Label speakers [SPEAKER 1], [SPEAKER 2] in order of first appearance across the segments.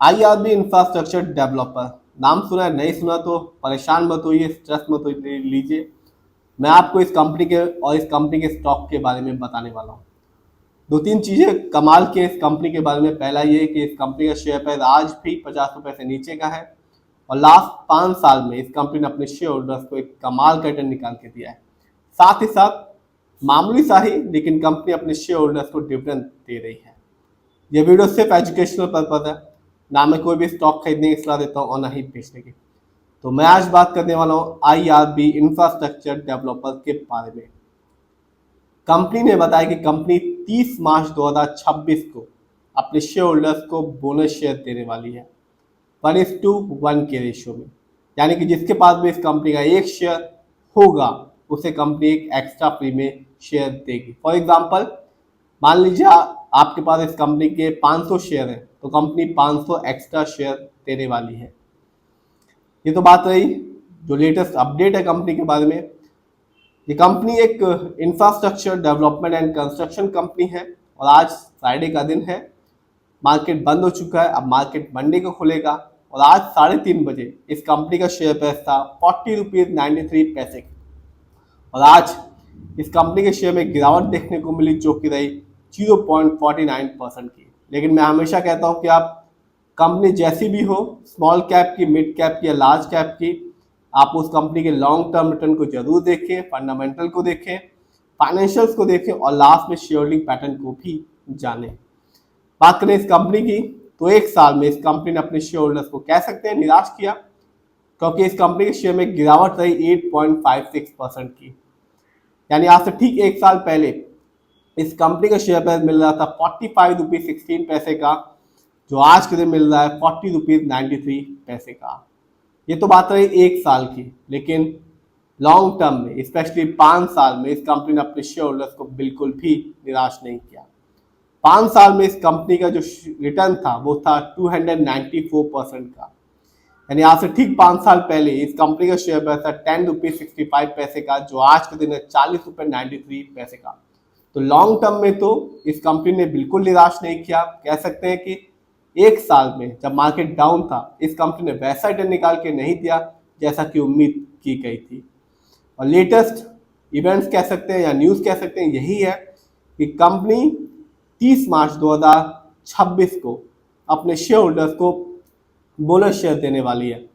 [SPEAKER 1] IRB infrastructure developer, नाम सुना है नहीं सुना तो परेशान मत होइए, स्ट्रेस मत लीजिए। मैं आपको इस कंपनी के और इस कंपनी के स्टॉक के बारे में बताने वाला हूँ। दो तीन चीजें कमाल के इस कंपनी के बारे में। पहला ये कि इस कंपनी का शेयर प्राइस आज भी 50 रुपए से नीचे का है और लास्ट 5 साल में इस कंपनी ने अपने शेयर होल्डर्स को एक कमाल का रिटर्न निकाल के दिया है। साथ ही साथ मामूली सा ही लेकिन कंपनी अपने शेयर होल्डर्स को डिविडेंड दे रही है। ये वीडियो सिर्फ एजुकेशनल पर्पज है, ना मैं कोई भी स्टॉक खरीदने की सलाह देता हूँ और ना ही बेचने की। तो मैं आज बात करने वाला हूँ आईआरबी इंफ्रास्ट्रक्चर डेवलपर के बारे में। कंपनी ने बताया कि कंपनी 30 मार्च 2026 को अपने शेयर होल्डर्स को बोनस शेयर देने वाली है 1:1 के रेशियो में। यानी कि जिसके पास भी इस कंपनी का एक शेयर होगा उसे कंपनी एक एक्स्ट्रा फ्री में शेयर देगी। फॉर एग्जांपल, मान लीजिए आपके पास इस कंपनी के 500 शेयर हैं तो कंपनी 500 एक्स्ट्रा शेयर देने वाली है। ये तो बात रही जो लेटेस्ट अपडेट है कंपनी के बारे में। ये कंपनी एक infrastructure development and construction company है और आज फ्राइडे का दिन है। मार्केट बंद हो चुका है, अब मार्केट मंडे को खुलेगा और आज 3:30 बजे इस कंपनी का शेयर प्राइस था 40 रुपीज 93 पैसे और आज इस कंपनी के शेयर में गिरावट देखने को मिली जो कि रही 0.49% की। लेकिन मैं हमेशा कहता हूं कि आप कंपनी जैसी भी हो, स्मॉल कैप की, मिड कैप की या लार्ज कैप की, आप उस कंपनी के लॉन्ग टर्म रिटर्न को जरूर देखें, फंडामेंटल को देखें, फाइनेंशियल्स को देखें और लास्ट में शेयर होल्डिंग पैटर्न को भी जानें। बात करें इस कंपनी की तो एक साल में इस कंपनी ने अपने शेयर होल्डर्स को कह सकते हैं निराश किया, क्योंकि इस कंपनी के शेयर में गिरावट रही 8.56% की। यानी आज से ठीक एक साल पहले इस कंपनी का शेयर प्राइस मिल रहा था 45 रुपीज 16 पैसे का, जो आज के दिन मिल रहा है 40 रुपीज 93 पैसे का। ये तो बात रही एक साल की, लेकिन लॉन्ग टर्म में स्पेशली 5 साल में इस कंपनी ने अपने शेयर होल्डर्स को बिल्कुल भी निराश नहीं किया। 5 साल में इस कंपनी का जो रिटर्न था वो था 294% का। यानी आज से ठीक 5 साल पहले इस कंपनी का शेयर प्राइस था 10 रुपीज 65 पैसे का, जो आज के दिन है 40 रुपये 93 पैसे का। तो लॉन्ग टर्म में तो इस कंपनी ने बिल्कुल निराश नहीं किया। कह सकते हैं कि एक साल में जब मार्केट डाउन था इस कंपनी ने वैसा रिटर्न निकाल के नहीं दिया जैसा कि उम्मीद की गई थी। और लेटेस्ट इवेंट्स कह सकते हैं या न्यूज़ कह सकते हैं यही है कि कंपनी 30 मार्च 2026 को अपने शेयर होल्डर्स को बोनस शेयर देने वाली है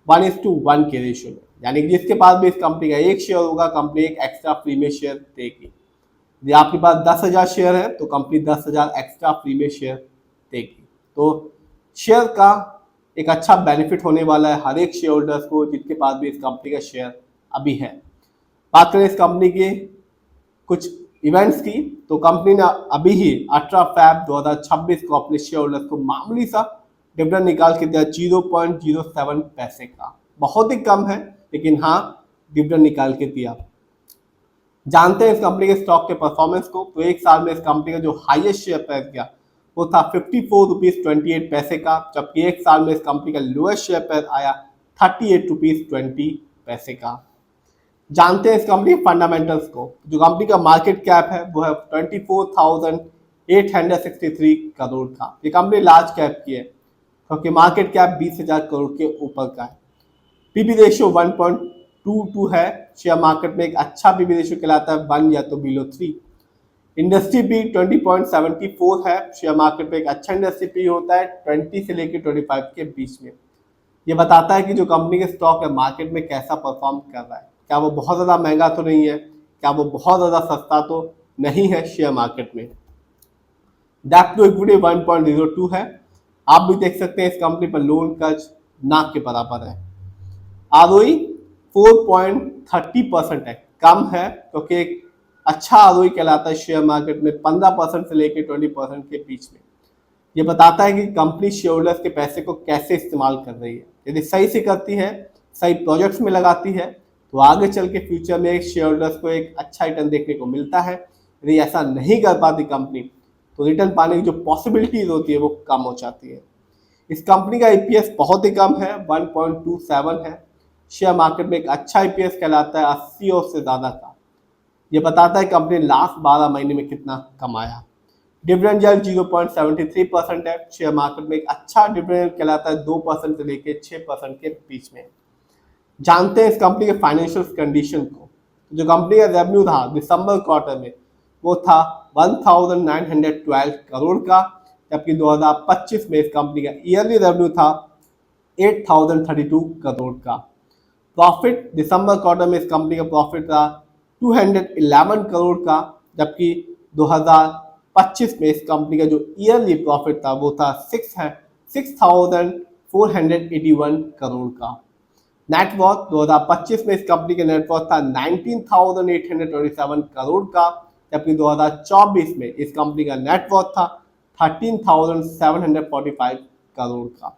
[SPEAKER 1] 1:1 के रेशियो में। यानी कि जिसके पास भी इस कंपनी का एक शेयर होगा कंपनी एक एक्स्ट्रा फ्री में शेयर देगी। यदि आपके पास 10,000 शेयर है तो कंपनी 10,000 एक्स्ट्रा फ्री में शेयर देगी। तो शेयर का एक अच्छा बेनिफिट होने वाला है हर एक शेयर होल्डर्स को जिनके पास भी इस कंपनी का शेयर अभी है। बात करें इस कंपनी के कुछ इवेंट्स की तो कंपनी ने अभी ही 18 फरवरी 2026 को अपने शेयर होल्डर्स को मामूली सा डिविडेंड निकाल के दिया 0.07 पैसे का। बहुत ही कम है लेकिन हाँ, डिविडेंड निकाल के दिया। जानते हैं इस कंपनी के स्टॉक के परफॉर्मेंस को। तो एक साल में इस कंपनी का जो हाईएस्ट शेयर प्राइस गया वो था 54 रुपीज 28 पैसे का, जबकि एक साल में इस कंपनी का लोएस्ट शेयर प्राइस आया 38 रुपीज 20 पैसे का। जानते हैं इस कंपनी के फंडामेंटल्स को। जो कंपनी का मार्केट कैप है वो है 24,863 करोड़ का। ये कंपनी लार्ज कैप की है क्योंकि मार्केट कैप 20,000 करोड़ के ऊपर का है। पीबी रेशियो 1.22 है। शेयर मार्केट में एक अच्छा पीबी रेशियो कहलाता है 1 या तो बिलो 3। इंडस्ट्री पी 20.74 है। शेयर मार्केट में एक अच्छा इंडस्ट्री पी होता है 20 से लेकर 25 के बीच में। ये बताता है कि जो कंपनी के स्टॉक है मार्केट में कैसा परफॉर्म कर रहा है। क्या वो बहुत ज़्यादा महंगा तो नहीं है, क्या वो बहुत ज़्यादा सस्ता तो नहीं है शेयर मार्केट में। डेप्ट टू इक्विटी 1.02 है। आप भी देख सकते हैं इस कंपनी पर लोन कर्ज ना के बराबर है। आरओई 4.30% है, कम है क्योंकि एक अच्छा आरओई कहलाता है शेयर मार्केट में 15% से लेकर 20% के बीच में। ये बताता है कि कंपनी शेयर होल्डर्स के पैसे को कैसे इस्तेमाल कर रही है। यदि सही से करती है, सही प्रोजेक्ट्स में लगाती है तो आगे चल के फ्यूचर में एक शेयर होल्डर्स को एक अच्छा रिटर्न देखने को मिलता है। यदि ऐसा नहीं कर पाती कंपनी तो रिटर्न पाने की जो पॉसिबिलिटीज होती है वो कम हो जाती है। इस कंपनी का ईपीएस बहुत ही कम है, 1.27 है। शेयर मार्केट में एक अच्छा ईपीएस कहलाता है 80 और से ज़्यादा का। ये बताता है कंपनी लास्ट 12 महीने में कितना कमाया। डिविडेंड yield 0.73% है। शेयर मार्केट में एक अच्छा डिविडेंड कहलाता है 2% से लेकर 6% के बीच में। जानते हैं इस कंपनी के फाइनेंशियल कंडीशन को। जो कंपनी का रेवेन्यू था दिसंबर क्वार्टर में वो था 1912 करोड़ का, जबकि 2025 में इस कंपनी का ईयरली रेवेन्यू था 8032 करोड़ का। प्रॉफिट दिसंबर क्वार्टर में इस कंपनी का प्रॉफिट था 211 करोड़ का, जबकि 2025 में इस कंपनी का जो ईयरली प्रॉफिट था वो था 6481 करोड़ का। नेट वर्थ 2025 में इस कंपनी का नेट वर्थ था 19,827 करोड़ का, जबकि 2024 में इस कंपनी का नेट वर्थ था 13,745 करोड़ का।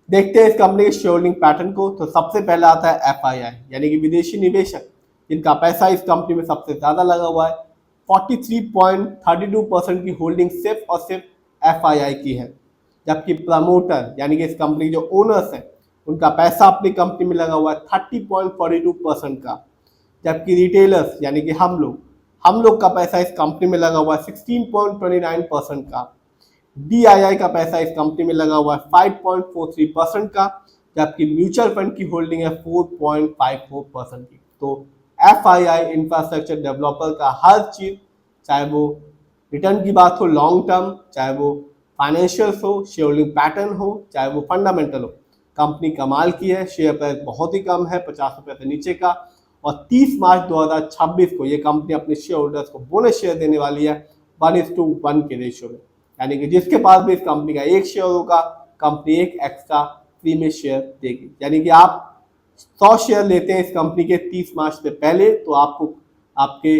[SPEAKER 1] देखते हैं इस कंपनी के शेयरहोल्डिंग पैटर्न को। तो सबसे पहले आता है एफआईआई यानी कि विदेशी निवेशक, जिनका पैसा इस कंपनी में सबसे ज्यादा लगा हुआ है। 43.32% की होल्डिंग सिर्फ और सिर्फ एफआईआई की है, जबकि प्रमोटर यानी कि इस कंपनी के जो ओनर्स हैं उनका पैसा अपनी कंपनी में लगा हुआ है 30.42% का, जबकि रिटेलर्स यानी कि हम लोग का पैसा इस कंपनी में लगा हुआ है 16.29% का। डीआईआई का पैसा इस कंपनी में लगा हुआ है 5.43% का, जबकि म्यूचुअल फंड की होल्डिंग है 4.54% की। तो एफआईआई इंफ्रास्ट्रक्चर डेवलपर का हर चीज, चाहे वो रिटर्न की बात हो लॉन्ग टर्म, चाहे वो फाइनेंशियल्स हो, शेयर होल्डिंग पैटर्न हो, चाहे वो फंडामेंटल हो, कंपनी कमाल की है। शेयर प्राइस बहुत ही कम है, 50 रुपए से नीचे का। और 30 मार्च 2026 को ये कंपनी अपने शेयर होल्डर्स को बोनस शेयर देने वाली है 1:1 के रेशियो में, यानी कि जिसके पास भी इस कंपनी का एक शेयर होगा कंपनी एक एक्स्ट्रा फ्री में शेयर देगी। यानी कि आप 100 शेयर लेते हैं इस कंपनी के 30 मार्च से पहले तो आपको आपके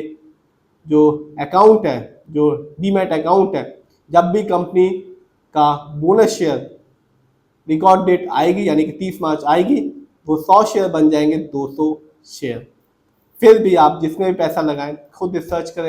[SPEAKER 1] जो अकाउंट है, जो डीमैट अकाउंट है, जब भी कंपनी का बोनस शेयर रिकॉर्ड डेट आएगी यानी कि 30 मार्च आएगी, वो 100 शेयर बन जाएंगे 200 शेयर। फिर भी आप जिसमें भी पैसा लगाएं खुद रिसर्च करें।